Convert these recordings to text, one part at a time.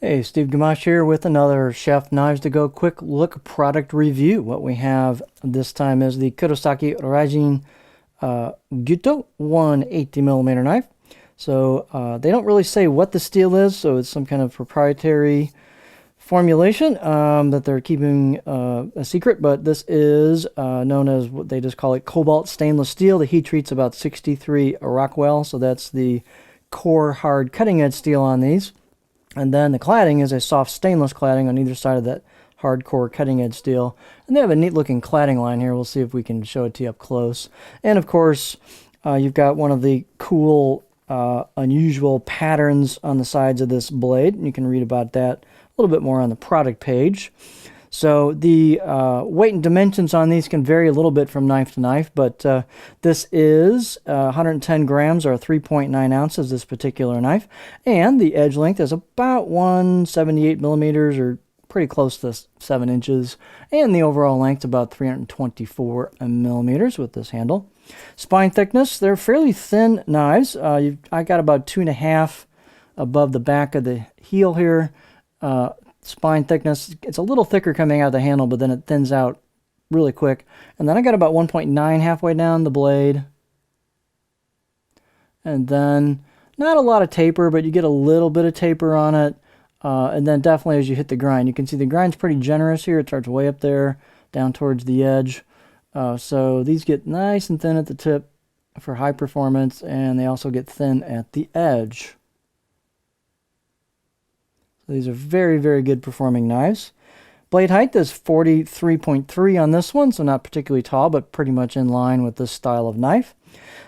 Hey, Steve Gamache here with another Chef Knives to Go quick look product review. What we have this time is the Kurosaki Raijin Gyuto 180mm knife. So they don't really say what the steel is, so it's some kind of proprietary formulation that they're keeping a secret, but this is known as what they just call it cobalt stainless steel. The heat treat's about 63 Rockwell, so that's the core hard cutting edge steel on these. And then the cladding is a soft stainless cladding on either side of that hardcore cutting edge steel. And they have a neat looking cladding line here. We'll see if we can show it to you up close. And of course, you've got one of the cool, unusual patterns on the sides of this blade. You can read about that a little bit more on the product page. So the weight and dimensions on these can vary a little bit from knife to knife, but this is 110 grams or 3.9 ounces, this particular knife. And the edge length is about 178 millimeters or pretty close to 7 inches. And the overall length about 324 millimeters with this handle. Spine thickness, they're fairly thin knives. I got about 2.5 above the back of the heel here. Spine thickness, it's a little thicker coming out of the handle, but then it thins out really quick. And then I got about 1.9 halfway down the blade. And then not a lot of taper, but you get a little bit of taper on it. And then definitely as you hit the grind, you can see the grind's pretty generous here. It starts way up there, down towards the edge. So these get nice and thin at the tip for high performance, and they also get thin at the edge. So these are very, very good performing knives. Blade height is 43.3 on this one, so not particularly tall, but pretty much in line with this style of knife.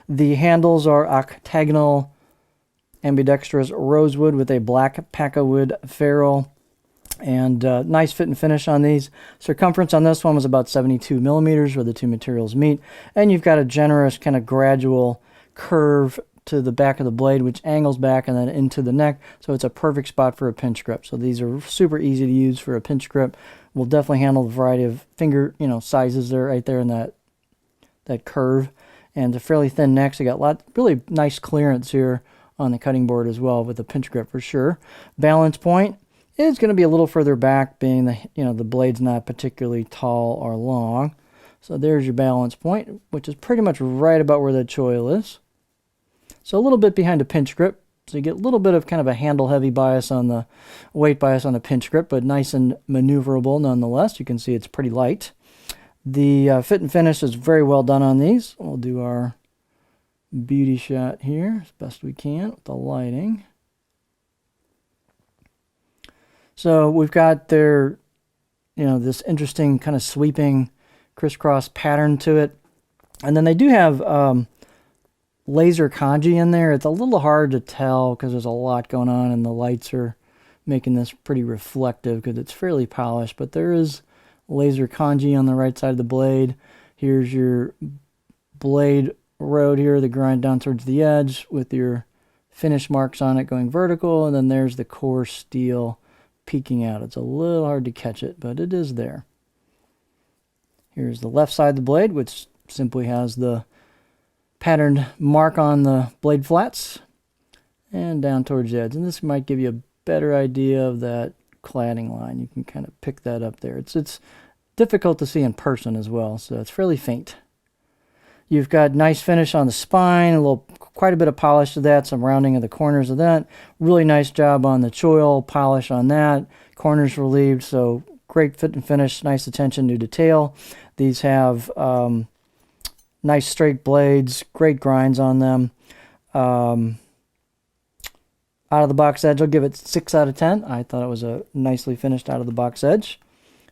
The handles are octagonal ambidextrous rosewood with a black pacawood ferrule, and nice fit and finish on these. Circumference on this one was about 72 millimeters where the two materials meet, and you've got a generous kind of gradual curve to the back of the blade, which angles back and then into the neck, so it's a perfect spot for a pinch grip. So these are super easy to use for a pinch grip. Will definitely handle the variety of finger, sizes there, right there in that curve. And they're fairly thin necks. They got really nice clearance here on the cutting board as well with a pinch grip for sure. Balance point is going to be a little further back, being the blade's not particularly tall or long. So there's your balance point, which is pretty much right about where that choil is. So a little bit behind a pinch grip, so you get a little bit of kind of a handle-heavy bias on the weight bias on the pinch grip, but nice and maneuverable nonetheless. You can see it's pretty light. The fit and finish is very well done on these. We'll do our beauty shot here as best we can with the lighting. So we've got their, this interesting kind of sweeping crisscross pattern to it, and then they do have laser kanji in there. It's a little hard to tell because there's a lot going on and the lights are making this pretty reflective because it's fairly polished, but there is laser kanji on the right side of the blade. Here's your blade road here, the grind down towards the edge with your finish marks on it going vertical, and then there's the core steel peeking out. It's a little hard to catch it, but it is there. Here's the left side of the blade, which simply has the patterned mark on the blade flats and down towards the edge. And this might give you a better idea of that cladding line. You can kind of pick that up there. It's difficult to see in person as well, so it's fairly faint. You've got nice finish on the spine, quite a bit of polish to that, some rounding of the corners of that. Really nice job on the choil, polish on that. Corners relieved, so great fit and finish, nice attention to detail. These have nice straight blades, great grinds on them. Out of the box edge, I'll give it 6 out of 10. I thought it was a nicely finished out of the box edge.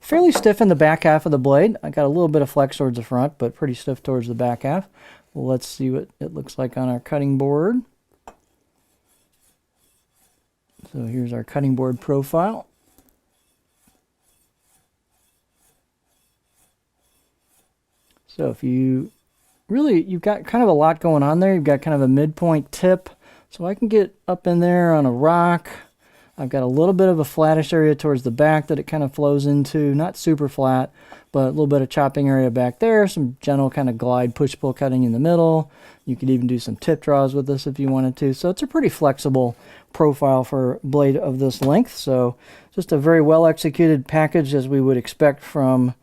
Fairly stiff in the back half of the blade. I got a little bit of flex towards the front, but pretty stiff towards the back half. Well, let's see what it looks like on our cutting board. So here's our cutting board profile. So if you've got kind of a lot going on there. You've got kind of a midpoint tip. So I can get up in there on a rock. I've got a little bit of a flattish area towards the back that it kind of flows into. Not super flat, but a little bit of chopping area back there. Some gentle kind of glide push-pull cutting in the middle. You could even do some tip draws with this if you wanted to. So it's a pretty flexible profile for a blade of this length. So just a very well executed package as we would expect from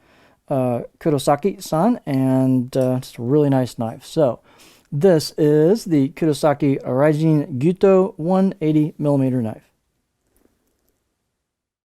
Kurosaki-san, and it's a really nice knife. So this is the Kurosaki Raijin Gyuto 180mm knife.